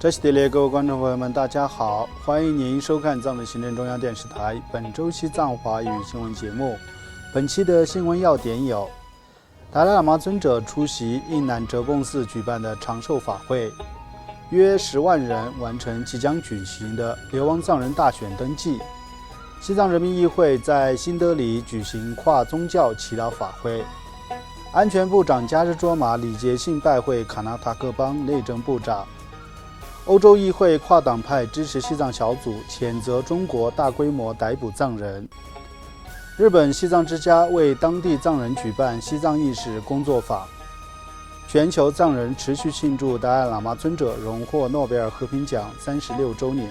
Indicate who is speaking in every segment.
Speaker 1: 这系列各位观众朋友们，大家好，欢迎您收看藏人行政中央电视台本周西藏华语新闻节目。本期的新闻要点有：达赖喇嘛尊者出席印南哲蚌寺举办的长寿法会，约10万人完成即将举行的流亡藏人大选登记。西藏人民议会在新德里举行跨宗教祈祷法会。安全部长加日卓玛礼节性拜会卡纳塔克邦内政部长。欧洲议会跨党派支持西藏小组谴责中国大规模逮捕藏人。日本西藏之家为当地藏人举办西藏意识工作坊。全球藏人持续庆祝达赖喇嘛尊者荣获诺贝尔和平奖36周年。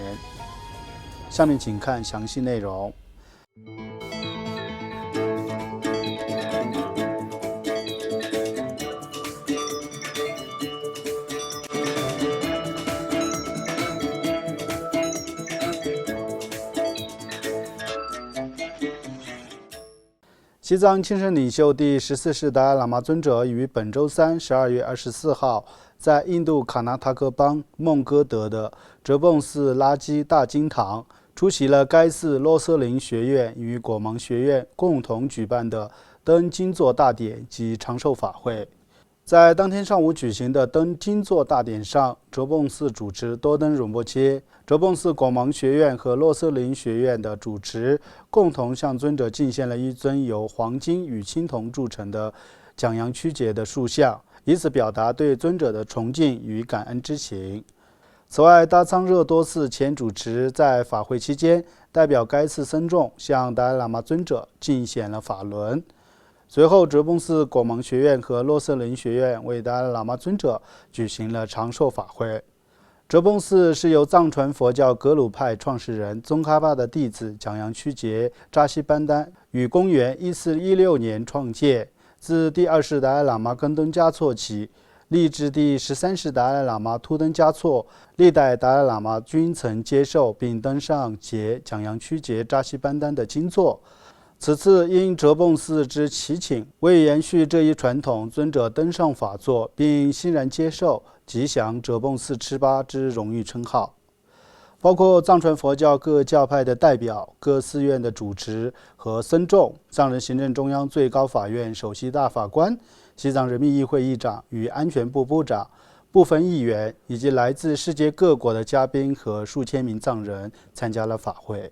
Speaker 1: 下面请看详细内容。西藏亲生领袖第14世达赖喇嘛尊者于本周三12月24号在印度卡纳塔克邦孟哥德的哲蚌寺拉基大经堂出席了该寺洛瑟林学院与果芒学院共同举办的登金座大典及长寿法会。在当天上午举行的登金座大典上，哲蚌寺主持多登仁波切、哲蚌寺果芒学院和洛瑟林学院的主持共同向尊者敬献了一尊由黄金与青铜铸成的讲阳曲节的塑像，以此表达对尊者的崇敬与感恩之情。此外，大仓热多寺前主持在法会期间代表该寺僧众向达赖喇嘛尊者敬献了法轮。随后，哲蚌寺果芒学院和洛瑟林学院为达赖喇嘛尊者举行了长寿法会。哲蚌寺是由藏传佛教格鲁派创始人宗喀巴的弟子讲阳曲节扎西班丹于公元1416年创建，自第2世达赖喇嘛根敦嘉措起，历至第13世达赖喇嘛突登嘉措，历代达赖喇嘛均曾接受并登上节讲阳曲节扎西班丹的金座。此次因哲蚌寺之祈请，为延续这一传统，尊者登上法座，并欣然接受吉祥哲蚌寺赤巴之荣誉称号。包括藏传佛教各教派的代表、各寺院的主持和僧众、藏人行政中央最高法院首席大法官、西藏人民议会议长与安全部部长、部分议员以及来自世界各国的嘉宾和数千名藏人参加了法会。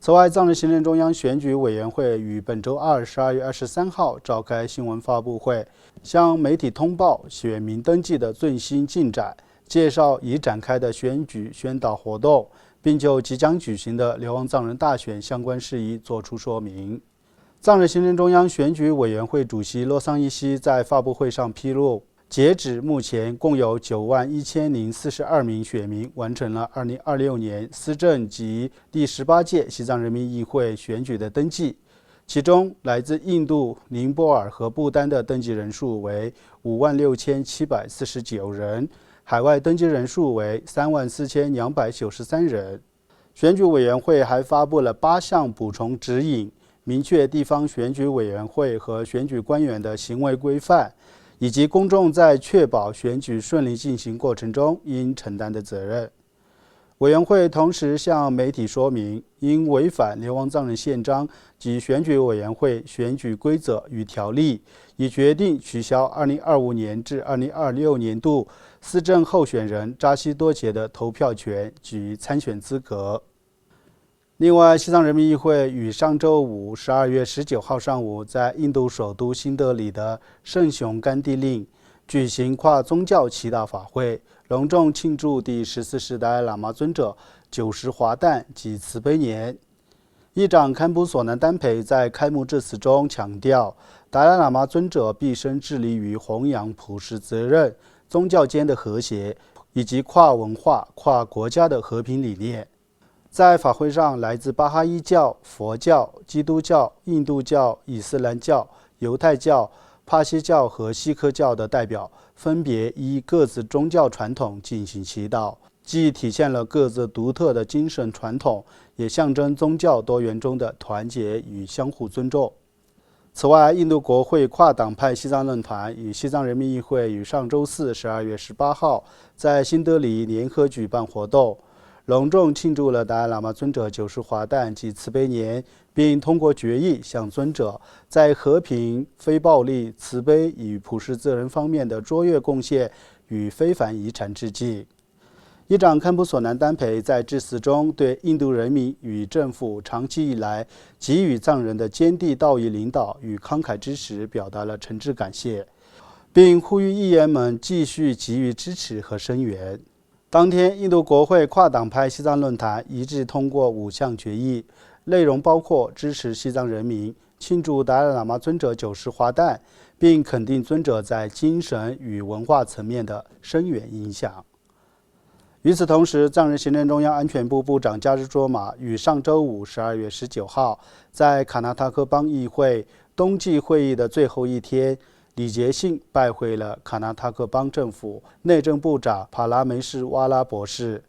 Speaker 1: 此外，藏人行政中央选举委员会于本周二12月23号召开新闻发布会，向媒体通报选民登记的最新进展，介绍已展开的选举宣导活动，并就即将举行的流亡藏人大选相关事宜作出说明。藏人行政中央选举委员会主席洛桑伊西在发布会上披露，截止目前共有91042名选民完成了2026年思政及第18届西藏人民议会选举的登记，其中来自印度、宁波尔和不丹的登记人数为56749人，海外登记人数为34293人。选举委员会还发布了8项补充指引，明确地方选举委员会和选举官员的行为规范，以及公众在确保选举顺利进行过程中应承担的责任。委员会同时向媒体说明，因违反流亡藏人宪章及选举委员会选举规则与条例，已决定取消2025年至2026年度思政候选人扎西多杰的投票权及参选资格。另外，西藏人民议会于上周五12月19号上午在印度首都新德里的圣雄甘地令举行跨宗教祈祷法会，隆重庆祝第14世达赖喇嘛尊者90华诞及慈悲年。议长堪布索南丹培在开幕致辞中强调，达赖喇嘛尊者毕生致力于弘扬普世责任、宗教间的和谐以及跨文化、跨国家的和平理念。在法会上，来自巴哈伊教、佛教、基督教、印度教、伊斯兰教、犹太教、帕西教和锡克教的代表分别依各自宗教传统进行祈祷，既体现了各自独特的精神传统，也象征宗教多元中的团结与相互尊重。此外，印度国会跨党派西藏论坛与西藏人民议会于上周四12月18号在新德里联合举办活动，隆重庆祝了达赖喇嘛尊者90华诞及慈悲年，并通过决议向尊者在和平、非暴力、慈悲与普世责任方面的卓越贡献与非凡遗产致敬。议长堪布索南丹培在致辞中对印度人民与政府长期以来给予藏人的坚定道义领导与慷慨支持表达了诚挚感谢，并呼吁议员们继续给予支持和声援。当天，印度国会跨党派西藏论坛一致通过5项决议，内容包括支持西藏人民庆祝达赖喇嘛尊者90华诞，并肯定尊者在精神与文化层面的深远影响。与此同时，藏人行政中央安全部部长加日卓玛于上周五12月19号在卡纳塔克邦议会冬季会议的最后一天，礼节性拜会了卡纳塔克邦政府内政部长帕拉梅什瓦拉博士。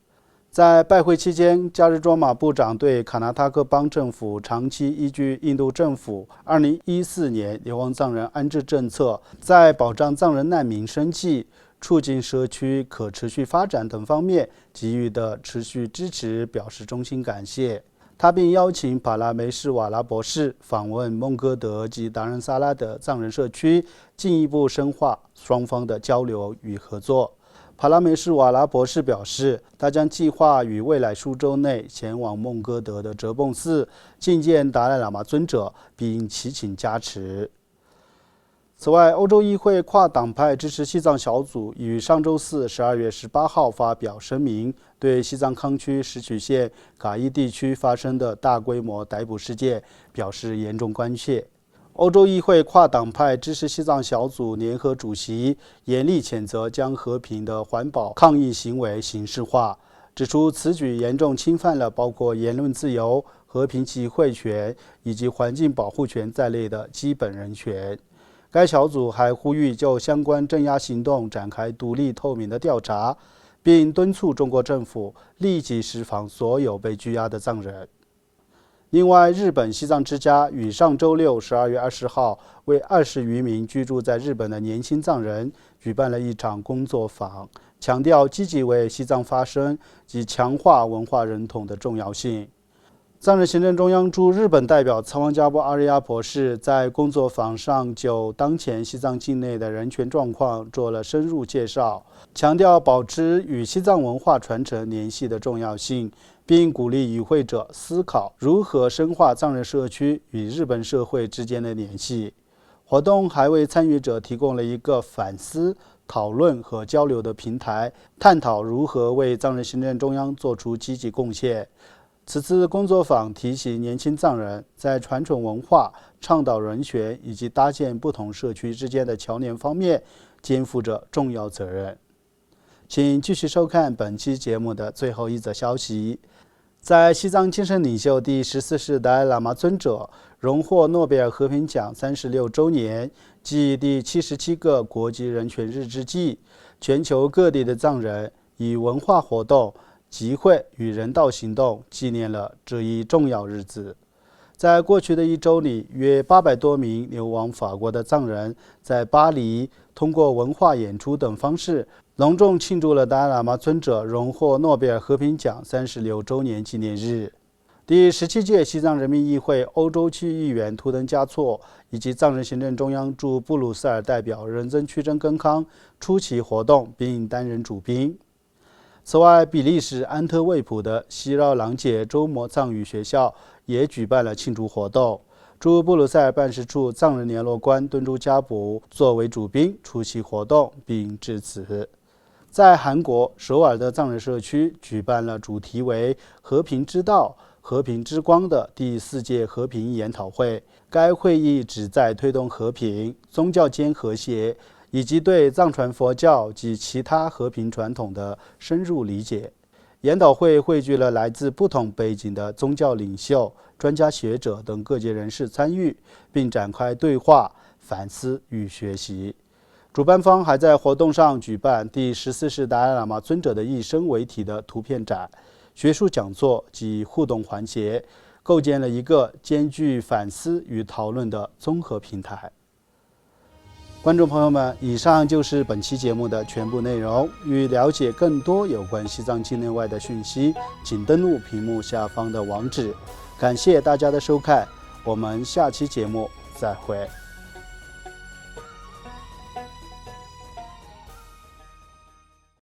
Speaker 1: 在拜会期间，加日卓玛部长对卡纳塔克邦政府长期依据印度政府2014年流亡藏人安置政策，在保障藏人难民生计、促进社区可持续发展等方面给予的持续支持表示衷心感谢。他并邀请帕拉梅什瓦拉博士访问孟哥德及达仁萨拉的藏人社区，进一步深化双方的交流与合作。帕拉梅什瓦拉博士表示，他将计划于未来数周内前往孟哥德的哲蚌寺觐见达赖喇嘛尊者，并祈请加持。此外，欧洲议会跨党派支持西藏小组于上周四12月18号发表声明，对西藏康区石曲县嘎伊地区发生的大规模逮捕事件表示严重关切。欧洲议会跨党派支持西藏小组联合主席严厉谴责将和平的环保抗议行为形式化，指出此举严重侵犯了包括言论自由、和平集会权以及环境保护权在内的基本人权。该小组还呼吁就相关镇压行动展开独立透明的调查，并敦促中国政府立即释放所有被拘押的藏人。另外，日本西藏之家于上周六12月20号为20余名居住在日本的年轻藏人举办了一场工作坊，强调积极为西藏发声及强化文化认同的重要性。藏人行政中央驻日本代表仓旺加波阿瑞亚博士在工作坊上就当前西藏境内的人权状况做了深入介绍，强调保持与西藏文化传承联系的重要性，并鼓励与会者思考如何深化藏人社区与日本社会之间的联系。活动还为参与者提供了一个反思、讨论和交流的平台，探讨如何为藏人行政中央做出积极贡献。此次工作坊提醒年轻藏人在传承文化、倡导人权以及搭建不同社区之间的桥梁方面肩负着重要责任。请继续收看本期节目的最后一则消息。在西藏精神领袖第14世达赖喇嘛尊者荣获诺贝尔和平奖36周年暨第77个国际人权日之际，全球各地的藏人以文化活动、集会与人道行动纪念了这一重要日子。在过去的一周里，约800多名流亡法国的藏人在巴黎通过文化演出等方式隆重庆祝了达赖喇嘛尊者荣获诺贝尔和平奖36周年纪念日。第17届西藏人民议会欧洲区议员图登加措以及藏人行政中央驻布鲁塞尔代表仁增屈真根康出席活动并担任主宾。此外，比利时安特卫普的西绕朗姐周末藏语学校也举办了庆祝活动，驻布鲁塞尔办事处藏人联络官敦珠加卜作为主宾出席活动并致辞。在韩国首尔的藏人社区举办了主题为和平之道、和平之光的第4届和平研讨会。该会议旨在推动和平、宗教间和谐以及对藏传佛教及其他和平传统的深入理解。研讨会汇聚了来自不同背景的宗教领袖、专家学者等各界人士参与，并展开对话、反思与学习。主办方还在活动上举办第14世达赖喇嘛尊者的一生为题的图片展、学术讲座及互动环节，构建了一个兼具反思与讨论的综合平台。观众朋友们，以上就是本期节目的全部内容。欲了解更多有关西藏境内外的讯息，请登录屏幕下方的网址。感谢大家的收看，我们下期节目再会。